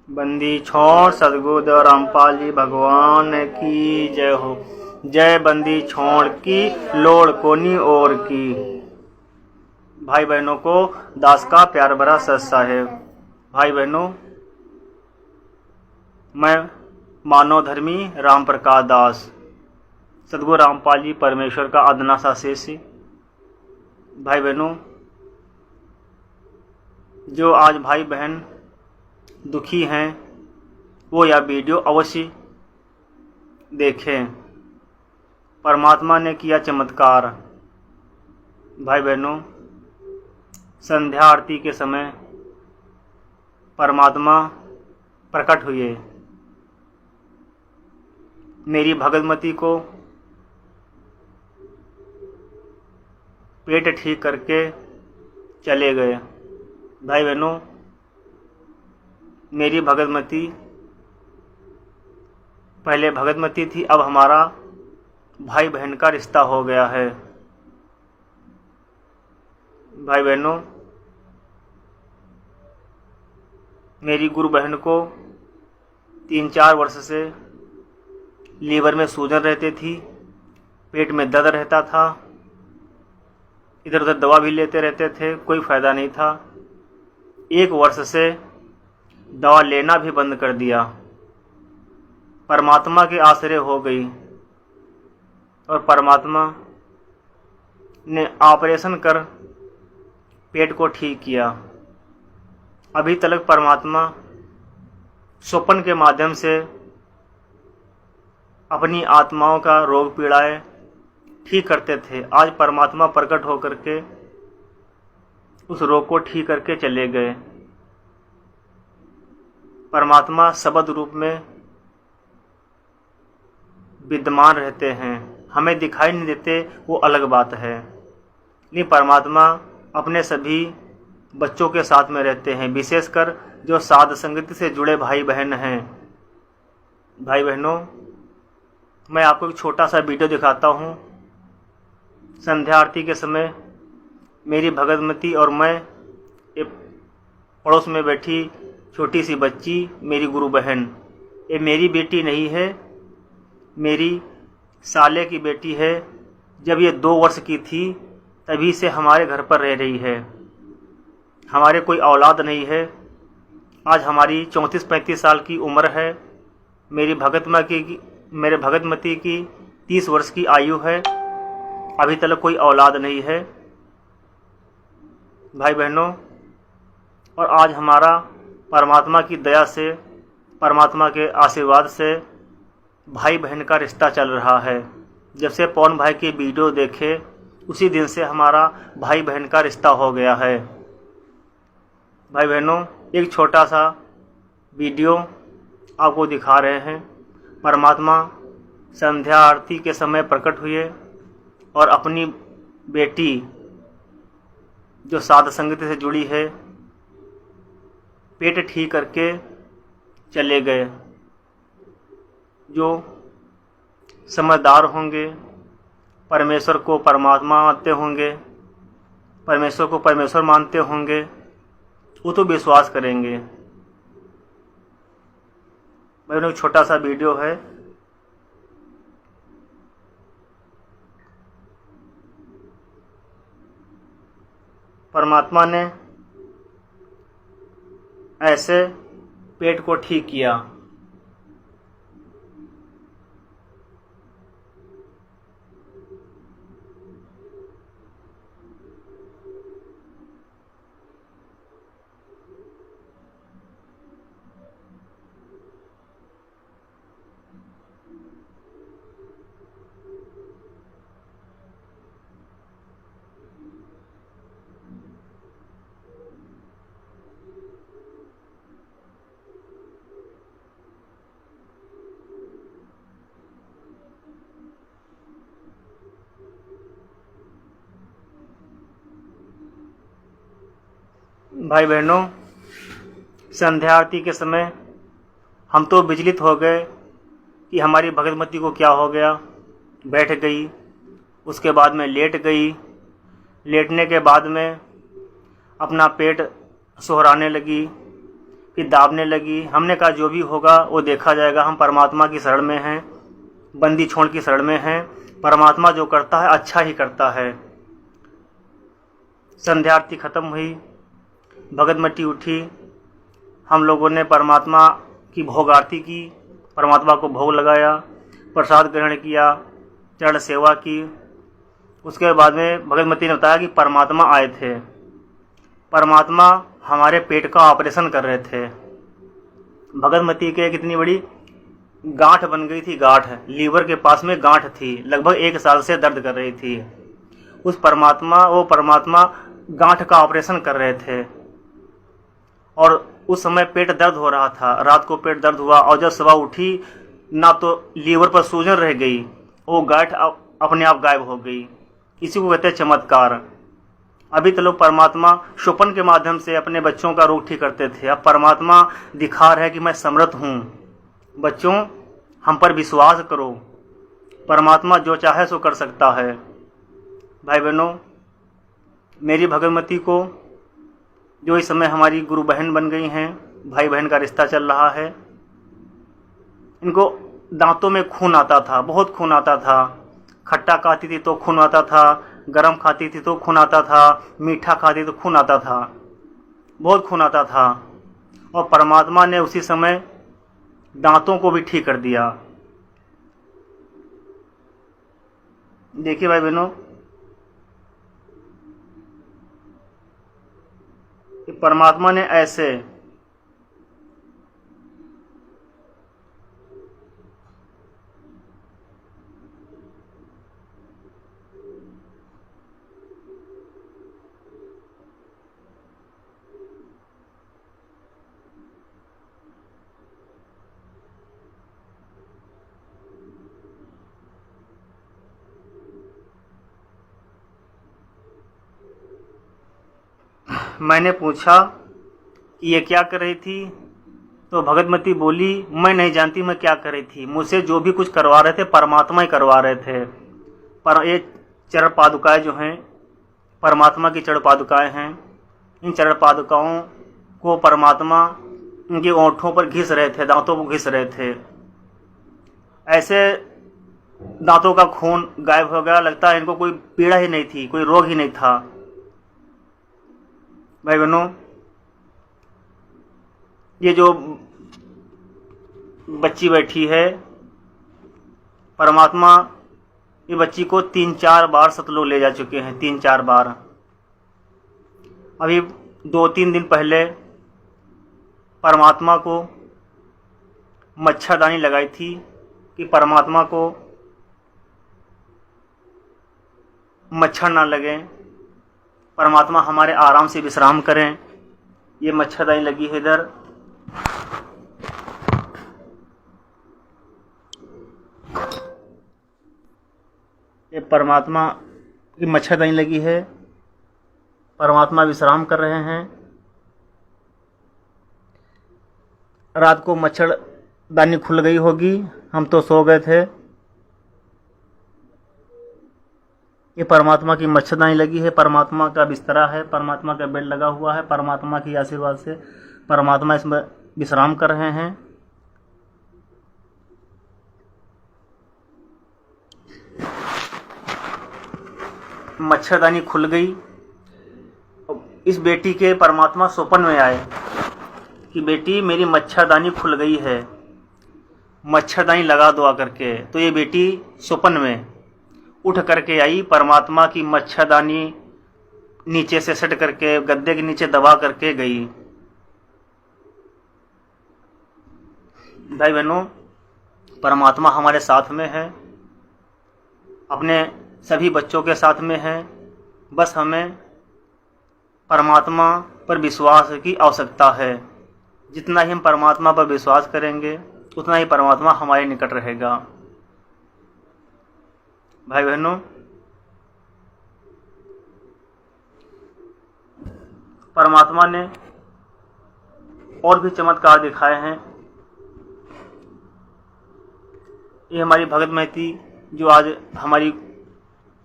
बंदी छोड़ सदगुरु रामपाल जी भगवान की जय हो। जय बंदी छोड़ की लोड़ कोनी और की। भाई बहनों को दास का प्यार भरा सत साहेब। भाई बहनों, मैं मानव धर्मी राम प्रकाश दास सदगुरु रामपाल जी परमेश्वर का अदना सा शिष्य। भाई बहनों, जो आज भाई बहन दुखी हैं वो यह वीडियो अवश्य देखें। परमात्मा ने किया चमत्कार। भाई बहनों, संध्या आरती के समय परमात्मा प्रकट हुए। मेरी भगतमती को पेट ठीक करके चले गए। भाई बहनों, मेरी भगतमती पहले भगतमती थी, अब हमारा भाई बहन का रिश्ता हो गया है। भाई बहनों, मेरी गुरु बहन को 3-4 वर्ष से लीवर में सूजन रहती थी, पेट में दर्द रहता था, इधर उधर दवा भी लेते रहते थे, कोई फ़ायदा नहीं था। 1 वर्ष से दवा लेना भी बंद कर दिया। परमात्मा के आश्रय हो गई और परमात्मा ने ऑपरेशन कर पेट को ठीक किया। अभी तक परमात्मा स्वप्न के माध्यम से अपनी आत्माओं का रोग पीड़ाएं ठीक करते थे। आज परमात्मा प्रकट होकर के उस रोग को ठीक करके चले गए। परमात्मा शब्द रूप में विद्यमान रहते हैं, हमें दिखाई नहीं देते, वो अलग बात है। नहीं, परमात्मा अपने सभी बच्चों के साथ में रहते हैं, विशेषकर जो साध संगति से जुड़े भाई बहन हैं। भाई बहनों, मैं आपको एक छोटा सा वीडियो दिखाता हूँ। संध्या आरती के समय मेरी भगतमती और मैं, एक पड़ोस में बैठी छोटी सी बच्ची, मेरी गुरु बहन, ये मेरी बेटी नहीं है, मेरी साले की बेटी है। जब ये 2 वर्ष की थी तभी से हमारे घर पर रह रही है। हमारे कोई औलाद नहीं है। आज हमारी 34-35 साल की उम्र है। मेरे भगतमती की 30 वर्ष की आयु है। अभी तक कोई औलाद नहीं है। भाई बहनों, और आज हमारा परमात्मा की दया से, परमात्मा के आशीर्वाद से भाई बहन का रिश्ता चल रहा है। जब से पवन भाई की वीडियो देखे उसी दिन से हमारा भाई बहन का रिश्ता हो गया है। भाई बहनों, एक छोटा सा वीडियो आपको दिखा रहे हैं। परमात्मा संध्या आरती के समय प्रकट हुए और अपनी बेटी जो साध संगति से जुड़ी है पेट ठीक करके चले गए। जो समझदार होंगे, परमेश्वर को परमात्मा मानते होंगे, परमेश्वर को परमेश्वर मानते होंगे, वो तो विश्वास करेंगे। भाई, एक छोटा सा वीडियो है। परमात्मा ने ऐसे पेट को ठीक किया। भाई बहनों, संध्या आरती के समय हम तो विचलित हो गए कि हमारी भगतमती को क्या हो गया। बैठ गई, उसके बाद में लेट गई। लेटने के बाद में अपना पेट सोहराने लगी। फिर दाबने लगी। हमने कहा जो भी होगा वो देखा जाएगा, हम परमात्मा की शरण में हैं, बंदी छोड़ की शरण में हैं। परमात्मा जो करता है अच्छा ही करता है। संध्या आरती खत्म हुई, भगतमती उठी, हम लोगों ने परमात्मा की भोग आरती की, परमात्मा को भोग लगाया, प्रसाद ग्रहण किया, चरण सेवा की। उसके बाद में भगतमती ने बताया कि परमात्मा आए थे, परमात्मा हमारे पेट का ऑपरेशन कर रहे थे। भगतमती के कितनी बड़ी गांठ बन गई थी, गांठ लीवर के पास में गांठ थी, लगभग 1 साल से दर्द कर रही थी। वो परमात्मा गांठ का ऑपरेशन कर रहे थे और उस समय पेट दर्द हो रहा था। रात को पेट दर्द हुआ और जब सुबह उठी ना तो लीवर पर सूजन रह गई, वो गांठ अपने आप गायब हो गई। इसी को कहते हैं चमत्कार। अभी तो लोग परमात्मा शोपन के माध्यम से अपने बच्चों का रोग ठीक करते थे, अब परमात्मा दिखा रहा है कि मैं समर्थ हूँ। बच्चों, हम पर विश्वास करो, परमात्मा जो चाहे सो कर सकता है। भाई बहनों, मेरी भगतमती को जो इस समय हमारी गुरु बहन बन गई हैं, भाई बहन का रिश्ता चल रहा है, इनको दांतों में खून आता था, बहुत खून आता था। खट्टा खाती थी तो खून आता था, गरम खाती थी तो खून आता था, मीठा खाती तो खून आता था, बहुत खून आता था। और परमात्मा ने उसी समय दांतों को भी ठीक कर दिया। देखिए भाई बहनों, परमात्मा ने ऐसे मैंने पूछा कि ये क्या कर रही थी, तो भगतमती बोली मैं नहीं जानती मैं क्या कर रही थी, मुझसे जो भी कुछ करवा रहे थे परमात्मा ही करवा रहे थे। पर ये चरण पादुकाएं जो हैं परमात्मा की चरण पादुकाएं हैं। इन चरण पादुकाओं को परमात्मा उनके ओंठों पर घिस रहे थे, दांतों पर घिस रहे थे। ऐसे दांतों का खून गायब हो गया, लगता है इनको कोई पीड़ा ही नहीं थी, कोई रोग ही नहीं था। भाई बहनों, ये जो बच्ची बैठी है, परमात्मा ये बच्ची को 3-4 बार सतलोक ले जा चुके हैं, 3-4 बार। अभी 2-3 दिन पहले परमात्मा को मच्छरदानी लगाई थी कि परमात्मा को मच्छर ना लगे, परमात्मा हमारे आराम से विश्राम करें। ये मच्छरदानी लगी है इधर। ये परमात्मा की मच्छरदानी लगी है, परमात्मा विश्राम कर रहे हैं। रात को मच्छरदानी खुल गई होगी, हम तो सो गए थे। ये परमात्मा की मच्छरदानी लगी है, परमात्मा का बिस्तरा है, परमात्मा का बेड लगा हुआ है। परमात्मा की आशीर्वाद से परमात्मा इसमें विश्राम कर रहे हैं। मच्छरदानी खुल गई। इस बेटी के परमात्मा स्वप्न में आए कि बेटी मेरी मच्छरदानी खुल गई है, मच्छरदानी लगा दो आकर के। तो ये बेटी स्वप्न में उठ करके आई, परमात्मा की मच्छरदानी नीचे से सट करके गद्दे के नीचे दबा करके गई। भाई बहनों, परमात्मा हमारे साथ में है, अपने सभी बच्चों के साथ में है। बस हमें परमात्मा पर विश्वास की आवश्यकता है। जितना ही हम परमात्मा पर विश्वास करेंगे उतना ही परमात्मा हमारे निकट रहेगा। भाई बहनों, परमात्मा ने और भी चमत्कार दिखाए हैं। ये हमारी भगतमती जो आज हमारी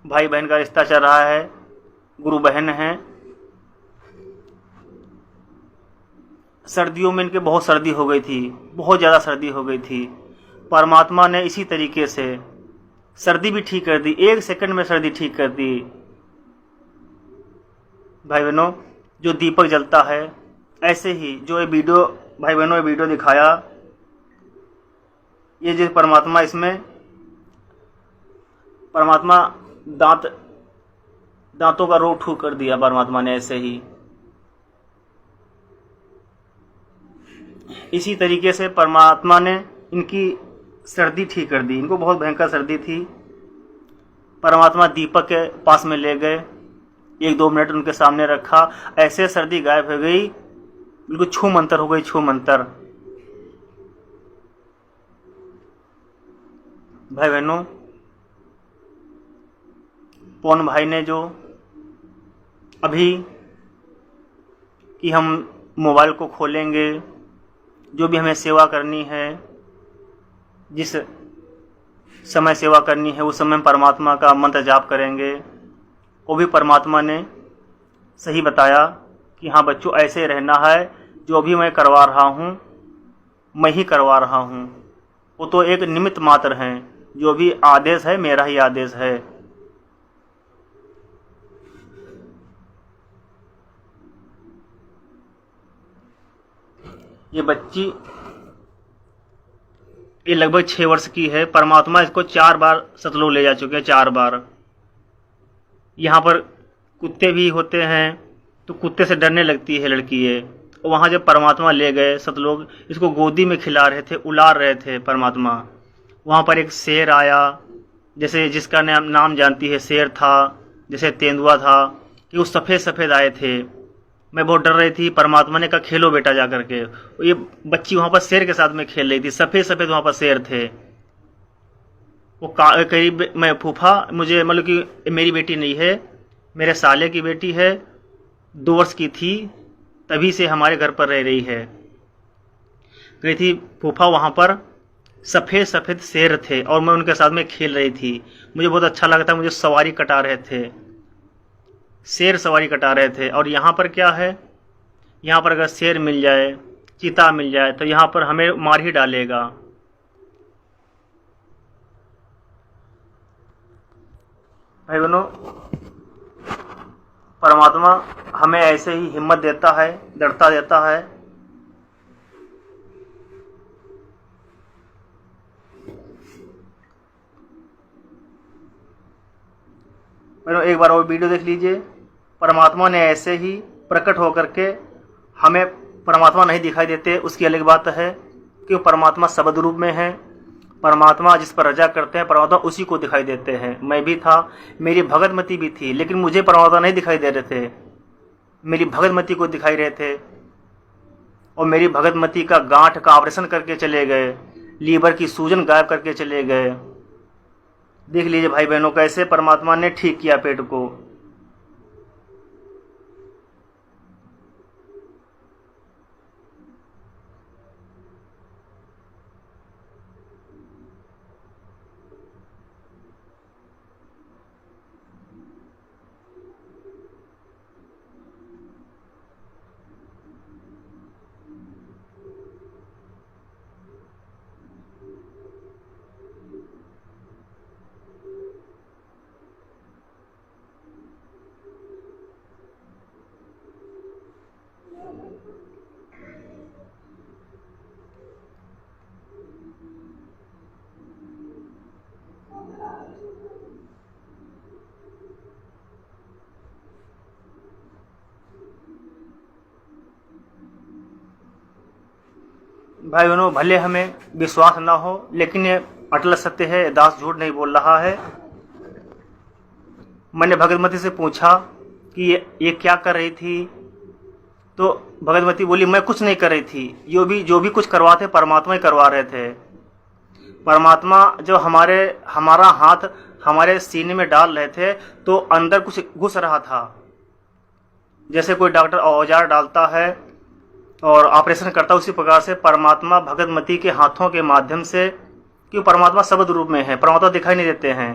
भाई बहन का रिश्ता चल रहा है, गुरु बहन हैं, सर्दियों में इनके बहुत सर्दी हो गई थी, बहुत ज़्यादा सर्दी हो गई थी। परमात्मा ने इसी तरीके से सर्दी भी ठीक कर दी, 1 सेकंड में सर्दी ठीक कर दी। भाई बहनों, जो दीपक जलता है, ऐसे ही जो ये वीडियो भाई बहनों ये वीडियो दिखाया, ये जो परमात्मा, इसमें परमात्मा दांतों का रोग ठीक कर दिया परमात्मा ने। ऐसे ही इसी तरीके से परमात्मा ने इनकी सर्दी ठीक कर दी। इनको बहुत भयंकर सर्दी थी। परमात्मा दीपक के पास में ले गए, 1-2 मिनट उनके सामने रखा, ऐसे सर्दी गायब हो गई, बिल्कुल छू मंतर हो गई, छू मंतर। भाई बहनों, पवन भाई ने जो अभी कि हम मोबाइल को खोलेंगे, जो भी हमें सेवा करनी है, जिस समय सेवा करनी है उस समय परमात्मा का मंत्र जाप करेंगे, वो भी परमात्मा ने सही बताया कि हाँ बच्चों ऐसे रहना है, जो भी मैं करवा रहा हूँ मैं ही करवा रहा हूँ, वो तो एक निमित्त मात्र हैं, जो भी आदेश है मेरा ही आदेश है। ये बच्ची ये लगभग 6 वर्ष की है। परमात्मा इसको 4 बार सतलोक ले जा चुके हैं, 4 बार। यहाँ पर कुत्ते भी होते हैं तो कुत्ते से डरने लगती है लड़की ये। और वहाँ जब परमात्मा ले गए सतलोक, इसको गोदी में खिला रहे थे, उलार रहे थे परमात्मा। वहाँ पर एक शेर आया, जैसे जिसका नाम जानती है, शेर था, जैसे तेंदुआ था, कि वो सफ़ेद सफ़ेद आए थे। मैं बहुत डर रही थी। परमात्मा ने कहा खेलो बेटा जा करके। ये बच्ची वहाँ पर शेर के साथ में खेल रही थी, सफ़ेद सफ़ेद वहाँ पर शेर थे। वो करीब मैं फूफा, मुझे मतलब कि मेरी बेटी नहीं है, मेरे साले की बेटी है, 2 वर्ष की थी, तभी से हमारे घर पर रह रही है। गई थी फूफा, वहाँ पर सफ़ेद सफ़ेद शेर थे और मैं उनके साथ में खेल रही थी। मुझे बहुत अच्छा लगा था। मुझे सवारी कटा रहे थे, शेर सवारी कटा रहे थे। और यहाँ पर क्या है, यहाँ पर अगर शेर मिल जाए, चीता मिल जाए, तो यहाँ पर हमें मार ही डालेगा। भाई बहनों, परमात्मा हमें ऐसे ही हिम्मत देता है, दृढ़ता देता है। एक बार और वीडियो देख लीजिए। परमात्मा ने ऐसे ही प्रकट होकर के, हमें परमात्मा नहीं दिखाई देते उसकी अलग बात है, कि परमात्मा शब्द रूप में है। परमात्मा जिस पर रजा करते हैं परमात्मा उसी को दिखाई देते हैं। मैं भी था, मेरी भगतमती भी थी, लेकिन मुझे परमात्मा नहीं दिखाई दे रहे थे, मेरी भगतमती को दिखाई रहे थे। और मेरी भगतमती का गांठ का ऑपरेशन करके चले गए, लीवर की सूजन गायब करके चले गए। देख लीजिए भाई बहनों, कैसे परमात्मा ने ठीक किया पेट को। भाई बहनों, भले हमें विश्वास ना हो, लेकिन ये अटल सत्य है, दास झूठ नहीं बोल रहा है। मैंने भगतमती से पूछा कि ये क्या कर रही थी, तो भगतमती बोली मैं कुछ नहीं कर रही थी, जो भी कुछ करवाते परमात्मा ही करवा रहे थे। परमात्मा जब हमारा हाथ हमारे सीने में डाल रहे थे तो अंदर कुछ घुस रहा था, जैसे कोई डॉक्टर औजार डालता है और ऑपरेशन करता है, उसी प्रकार से परमात्मा भगतमती के हाथों के माध्यम से, क्योंकि परमात्मा शब्द रूप में है, परमात्मा दिखाई नहीं देते हैं,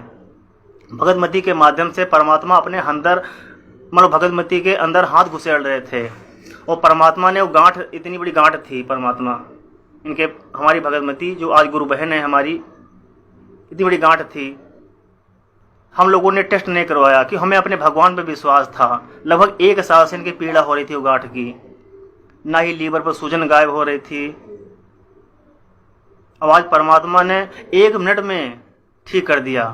भगतमती के माध्यम से परमात्मा अपने अंदर मतलब भगतमती के अंदर हाथ घुसेड़ रहे थे। और परमात्मा ने वो गांठ, इतनी बड़ी गांठ थी परमात्मा इनके, हमारी भगवती जो आज गुरु बहन है हमारी, इतनी बड़ी गांठ थी। हम लोगों ने टेस्ट नहीं करवाया कि हमें अपने भगवान पे विश्वास था। लगभग 1 साल से इनकी पीड़ा हो रही थी वो गांठ की, ना ही लीवर पर सूजन गायब हो रही थी। अब आज परमात्मा ने 1 मिनट में ठीक कर दिया।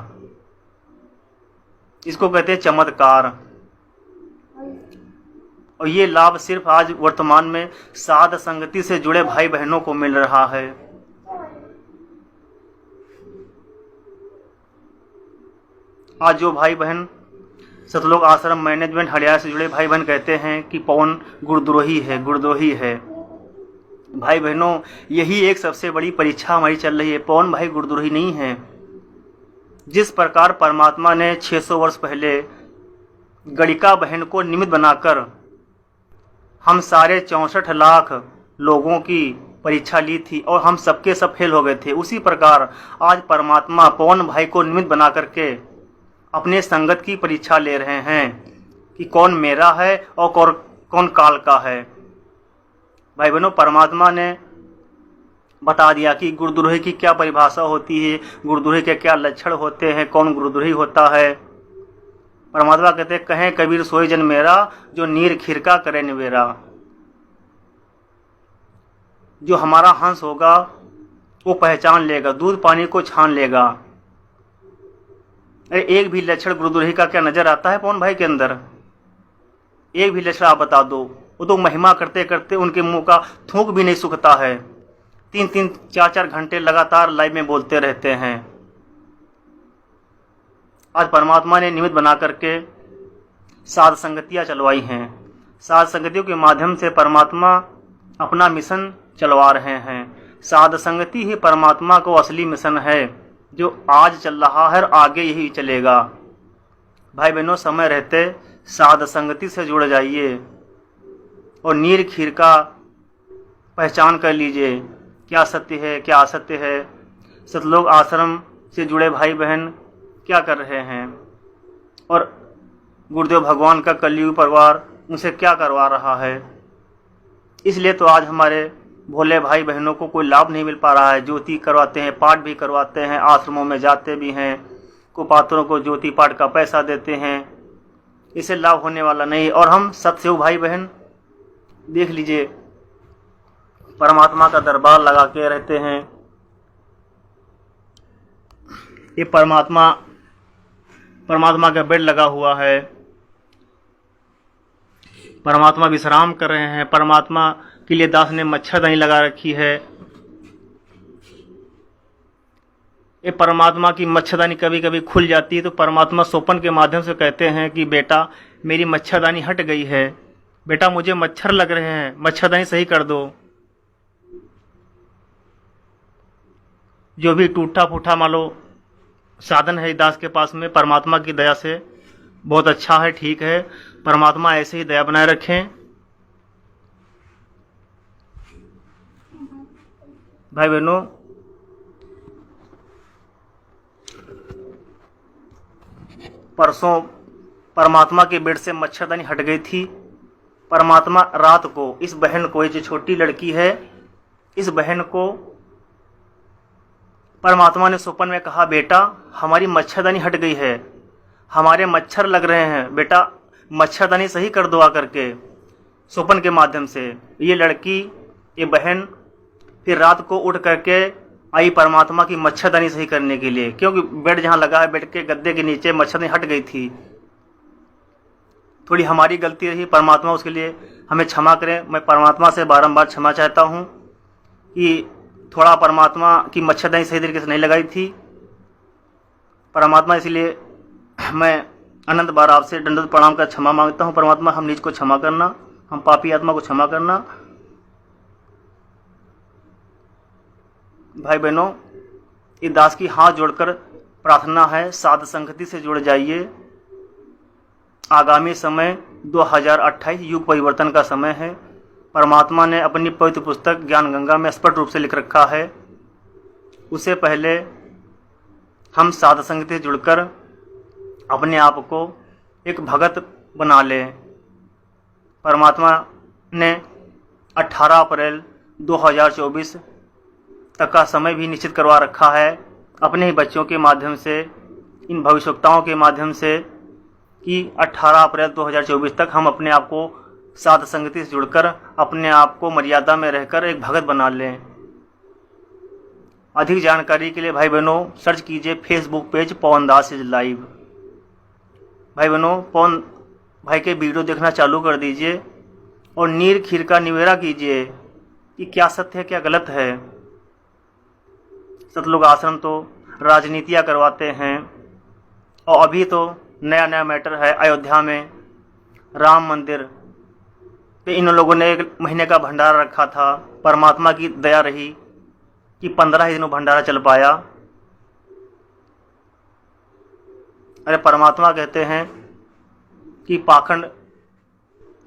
इसको कहते हैं चमत्कार। और ये लाभ सिर्फ आज वर्तमान में साध संगति से जुड़े भाई बहनों को मिल रहा है। आज जो भाई बहन सतलोक आश्रम मैनेजमेंट हरियाणा से जुड़े भाई बहन कहते हैं कि पवन गुरुद्रोही है, गुरुद्रोही है। भाई बहनों, यही एक सबसे बड़ी परीक्षा हमारी चल रही है। पवन भाई गुरुद्रोही नहीं है। जिस प्रकार परमात्मा ने 600 वर्ष पहले गणिका बहन को निमित्त बनाकर हम सारे 64 लाख लोगों की परीक्षा ली थी और हम सबके सब फेल हो गए थे, उसी प्रकार आज परमात्मा पवन भाई को निमित्त बना करके अपने संगत की परीक्षा ले रहे हैं कि कौन मेरा है और कौन काल का है। भाई बहनों, परमात्मा ने बता दिया कि गुरुद्रोही की क्या परिभाषा होती है, गुरुद्रोही के क्या लक्षण होते हैं, कौन गुरुद्रोही होता है। परमात्मा कहते हैं, कहें कबीर सोई जन मेरा, जो नीर खिरका करे निवेरा। जो हमारा हंस होगा वो पहचान लेगा, दूध पानी को छान लेगा। अरे एक भी लक्षण गुरुद्रोही का क्या नजर आता है पवन भाई के अंदर? एक भी लक्षण आप बता दो। वो तो महिमा करते करते उनके मुंह का थूक भी नहीं सूखता है। 3-3, 4-4 घंटे लगातार लाइव में बोलते रहते हैं। आज परमात्मा ने निमित्त बना करके साध संगतियाँ चलवाई हैं। साध संगतियों के माध्यम से परमात्मा अपना मिशन चलवा रहे हैं। साध संगति ही परमात्मा को असली मिशन है जो आज चल रहा है और आगे यही चलेगा। भाई बहनों, समय रहते साध संगति से जुड़ जाइए और नीर खीर का पहचान कर लीजिए, क्या सत्य है क्या असत्य है। सतलोक आश्रम से जुड़े भाई बहन क्या कर रहे हैं और गुरुदेव भगवान का कलयुग परिवार उनसे क्या करवा रहा है। इसलिए तो आज हमारे भोले भाई बहनों को कोई लाभ नहीं मिल पा रहा है। ज्योति करवाते हैं, पाठ भी करवाते हैं, आश्रमों में जाते भी हैं, कुपात्रों को ज्योति पाठ का पैसा देते हैं, इसे लाभ होने वाला नहीं। और हम सत्संग भाई बहन देख लीजिए, परमात्मा का दरबार लगा के रहते हैं। ये परमात्मा का बेड लगा हुआ है, परमात्मा विश्राम कर रहे हैं। परमात्मा के लिए दास ने मच्छरदानी लगा रखी है। ये परमात्मा की मच्छरदानी कभी कभी खुल जाती है तो परमात्मा स्वप्न के माध्यम से कहते हैं कि बेटा मेरी मच्छरदानी हट गई है, बेटा मुझे मच्छर लग रहे हैं, मच्छरदानी सही कर दो। जो भी टूटा फूटा मान लो साधन है दास के पास में, परमात्मा की दया से बहुत अच्छा है, ठीक है। परमात्मा ऐसे ही दया बनाए रखें। भाई बहनों, परसों परमात्मा के बेड से मच्छरदानी हट गई थी। परमात्मा रात को इस बहन को, ये जो छोटी लड़की है, इस बहन को परमात्मा ने स्वप्न में कहा, बेटा हमारी मच्छरदानी हट गई है, हमारे मच्छर लग रहे हैं, बेटा मच्छरदानी सही कर दो आकर के। स्वप्न के माध्यम से ये लड़की, ये बहन फिर रात को उठ करके आई परमात्मा की मच्छरदानी सही करने के लिए, क्योंकि बेड जहाँ लगा है, बेड के गद्दे के नीचे मच्छरदानी हट गई थी। थोड़ी हमारी गलती रही, परमात्मा उसके लिए हमें क्षमा करें। मैं परमात्मा से बारंबार क्षमा चाहता हूँ कि थोड़ा परमात्मा की मच्छरदानी सही तरीके से नहीं लगाई थी। परमात्मा, इसलिए मैं अनंत बार आपसे दंडवत प्रणाम कर क्षमा मांगता हूँ। परमात्मा, हम निज को क्षमा करना, हम पापी आत्मा को क्षमा करना। भाई बहनों, ये दास की हाथ जोड़कर प्रार्थना है, साध संगति से जुड़ जाइए। आगामी समय 2028 युग परिवर्तन का समय है। परमात्मा ने अपनी पवित्र पुस्तक ज्ञान गंगा में स्पष्ट रूप से लिख रखा है। उससे पहले हम साध संगति से जुड़कर अपने आप को एक भगत बना लें। परमात्मा ने 18 अप्रैल 2024 तक का समय भी निश्चित करवा रखा है अपने ही बच्चों के माध्यम से, इन भविष्यवक्ताओं के माध्यम से, कि 18 अप्रैल 2024 तक हम अपने आप को साध संगति से जुड़कर अपने आप को मर्यादा में रहकर एक भगत बना लें। अधिक जानकारी के लिए भाई बहनों सर्च कीजिए Facebook page Pawan Das is live. भाई बहनों पवन भाई के वीडियो देखना चालू कर दीजिए और नीर खीर का निवेड़ा कीजिए कि क्या सत्य है क्या गलत है। सतलोक आश्रम तो राजनीतियाँ करवाते हैं और अभी तो नया नया मैटर है, अयोध्या में राम मंदिर पे इन लोगों ने 1 महीने का भंडारा रखा था। परमात्मा की दया रही कि 15 ही दिनों भंडारा चल पाया। अरे परमात्मा कहते हैं कि पाखंड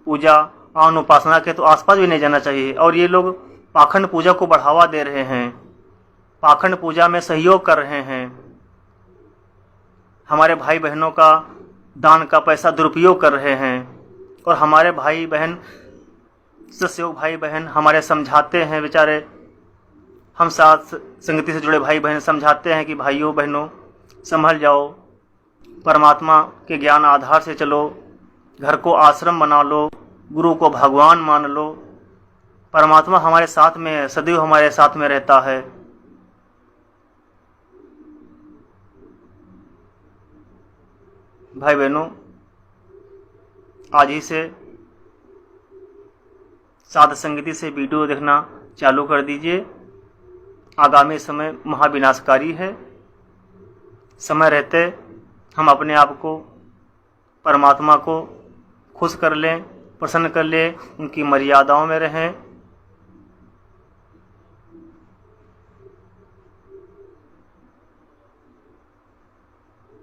पूजा और उपासना के तो आसपास भी नहीं जाना चाहिए, और ये लोग पाखंड पूजा को बढ़ावा दे रहे हैं, पाखंड पूजा में सहयोग कर रहे हैं, हमारे भाई बहनों का दान का पैसा दुरुपयोग कर रहे हैं। और हमारे भाई बहन सत्सयोग भाई बहन हमारे समझाते हैं, बेचारे हम साथ संगति से जुड़े भाई बहन समझाते हैं कि भाइयों बहनों संभल जाओ, परमात्मा के ज्ञान आधार से चलो, घर को आश्रम बना लो, गुरु को भगवान मान लो, परमात्मा हमारे साथ में है, सदैव हमारे साथ में रहता है। भाई बहनों आज ही से साध संगति से वीडियो देखना चालू कर दीजिए। आगामी समय महाविनाशकारी है। समय रहते हम अपने आप को परमात्मा को खुश कर लें, प्रसन्न कर लें, उनकी मर्यादाओं में रहें।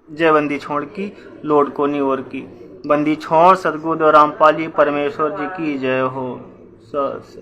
जय बंदी छोड़ की लोड कोनी और की। बंदी छोड़ सदगुरु रामपाली परमेश्वर जी की जय हो। सत